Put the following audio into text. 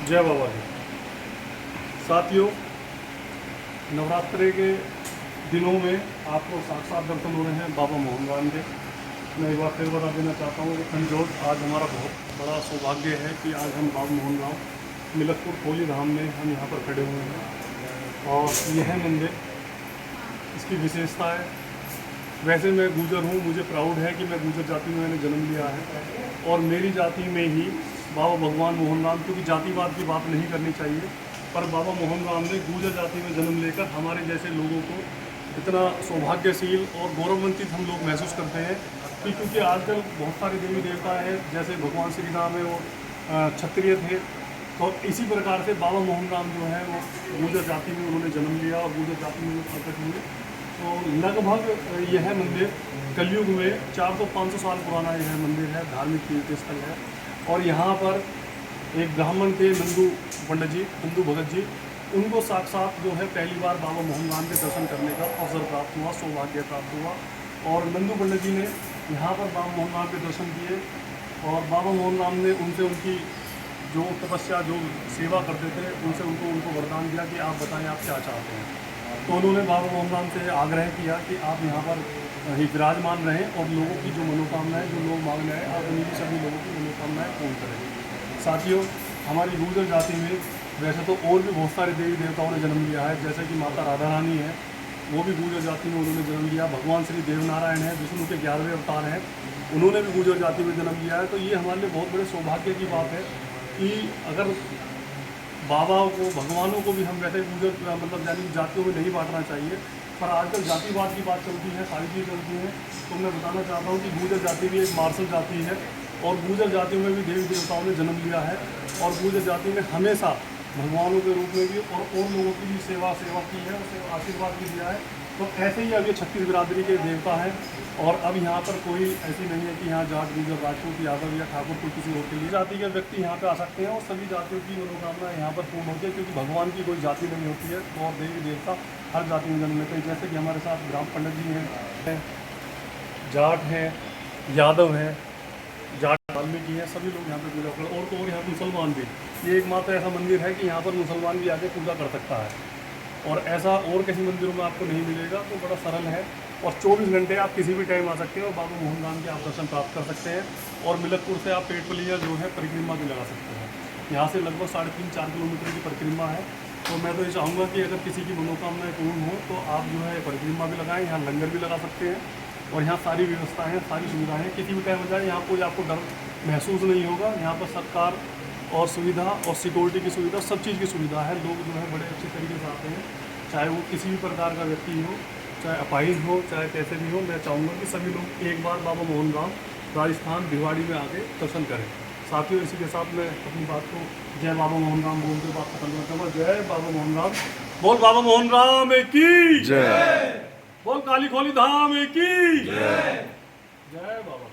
जय बाबा जी। साथियों, नवरात्रि के दिनों में आपको साक्षात दर्शन हो रहे हैं बाबा मोहन राम के। मैं एक बार फिर बता देना चाहता हूँ कि संजोग आज हमारा बहुत बड़ा सौभाग्य है कि आज हम बाबा मोहन राम मिलकपुर खोली धाम में हम यहाँ पर खड़े हुए हैं। और यह मंदिर, इसकी विशेषता है, वैसे मैं गुर्जर हूँ, मुझे प्राउड है कि मैं गुर्जर जाति में मैंने जन्म लिया है और मेरी जाति में ही बाबा भगवान मोहन राम, क्योंकि जातिवाद की बात नहीं करनी चाहिए, पर बाबा मोहन राम ने गुर्जर जाति में जन्म लेकर हमारे जैसे लोगों को इतना सौभाग्यशील और गौरवान्वित हम लोग महसूस करते हैं कि क्योंकि आजकल बहुत सारे देवी देवता हैं, जैसे भगवान श्री राम है वो क्षत्रिय थे, तो इसी प्रकार से बाबा मोहन राम जो है वो गुर्जर जाति में उन्होंने जन्म लिया और गुर्जर जाति में प्रकट हुए। तो लगभग यह मंदिर कलयुग में 400-500 साल पुराना यह मंदिर है, धार्मिक तीर्थ स्थल है। और यहाँ पर एक ब्राह्मण थे नंदू भगत जी, उनको साक्षात जो है पहली बार बाबा मोहन राम के दर्शन करने का अवसर प्राप्त हुआ, सौभाग्य प्राप्त हुआ। और नंदू पंडित जी ने यहाँ पर बाबा मोहन राम के दर्शन किए और बाबा मोहन राम ने उनसे उनकी जो तपस्या, जो सेवा करते थे, उनको वरदान दिया कि आप बताएं आप क्या चाहते हैं। तो उन्होंने बाबा मोहन राम से आग्रह किया कि आप यहाँ पर ही विराजमान रहें और लोगों की जो मनोकामनाएं, जो लोग मांग रहे हैं, आप उन्हीं सभी लोगों की मनोकामनाएं पूर्ण करें। साथियों, हमारी गुर्जर जाति में वैसे तो और भी बहुत सारे देवी देवताओं ने जन्म लिया है, जैसे कि माता राधा रानी है, वो भी गुर्जर जाति में उन्होंने जन्म लिया। भगवान श्री देवनारायण है, विष्णु के 11वें अवतार हैं, उन्होंने भी गुर्जर जाति में जन्म लिया है। तो ये हमारे लिए बहुत बड़े सौभाग्य की बात है कि अगर बाबा को, भगवानों को भी हम वैसे गुर्जर मतलब यानी जातियों में नहीं बांटना चाहिए, पर आजकल जातिवाद की बात चलती है, सारी चीज़ चलती है। तो मैं बताना चाहता हूँ कि गुर्जर जाति भी एक मार्शल जाति है और गुर्जर जातियों में भी देवी देवताओं ने जन्म लिया है और गुर्जर जाति ने हमेशा भगवानों के रूप में भी और लोगों की भी सेवा की है, उसे आशीर्वाद भी दिया है। तो ऐसे ही अब ये 36 बिरादरी के देवता हैं और अब यहाँ पर कोई ऐसी नहीं है कि यहाँ जाट, गुर्जर, राजपूत, यादव या ठाकुर कोई किसी और के लिए जाति के व्यक्ति यहाँ पे आ सकते हैं और सभी जातियों की मनोकामना यहाँ पर पूर्ण होती है, क्योंकि भगवान की कोई जाति नहीं होती है और देवी देवता हर जाति में जन्म लेते हैं। जैसे कि हमारे साथ ब्राह्मण पंडित जी हैं, जाट हैं, यादव हैं, जाट वाल्मीकि हैं, सभी लोग यहाँ पर पूजा करते हैं। और तो और यहाँ पर मुसलमान भी, ये एकमात्र ऐसा मंदिर है कि यहाँ पर मुसलमान भी आके पूजा कर सकता है और ऐसा और किसी मंदिरों में आपको नहीं मिलेगा। तो बड़ा सरल है और 24 घंटे आप किसी भी टाइम आ सकते हो, बाबा मोहन राम के आप दर्शन प्राप्त कर सकते हैं। और मिलकपुर से आप पेटपलिया जो है परिक्रमा भी लगा सकते हैं। यहाँ से लगभग 3.5-4 किलोमीटर की परिक्रमा है। तो मैं तो ये चाहूँगा कि अगर किसी की मनोकामनाएं पूर्ण हो तो आप जो है परिक्रमा भी लगाएं, यहाँ लंगर भी लगा सकते हैं और यहाँ सारी व्यवस्थाएँ हैं, सारी सुविधाएँ हैं। किसी भी टाइम हो जाए, यहाँ कोई आपको डर महसूस नहीं होगा। यहाँ पर सरकार और सुविधा और सिक्योरिटी की सुविधा, सब चीज़ की सुविधा है। लोग जो है बड़े अच्छे तरीके से आते हैं, चाहे वो किसी भी प्रकार का व्यक्ति हो, चाहे अपाहिज हो, चाहे कैसे भी हो। मैं चाहूँगा कि सभी लोग एक बार बाबा मोहन राम राजस्थान भिवाड़ी में आके दर्शन करें। साथियों, इसी के साथ मैं अपनी बात को जय बाबा मोहन राम बोल के बात खत्म करता हूँ। जय बाबा मोहन राम। बोल बाबा मोहन राम की जय, बोल काली खोली धाम की जय, जय बाबा।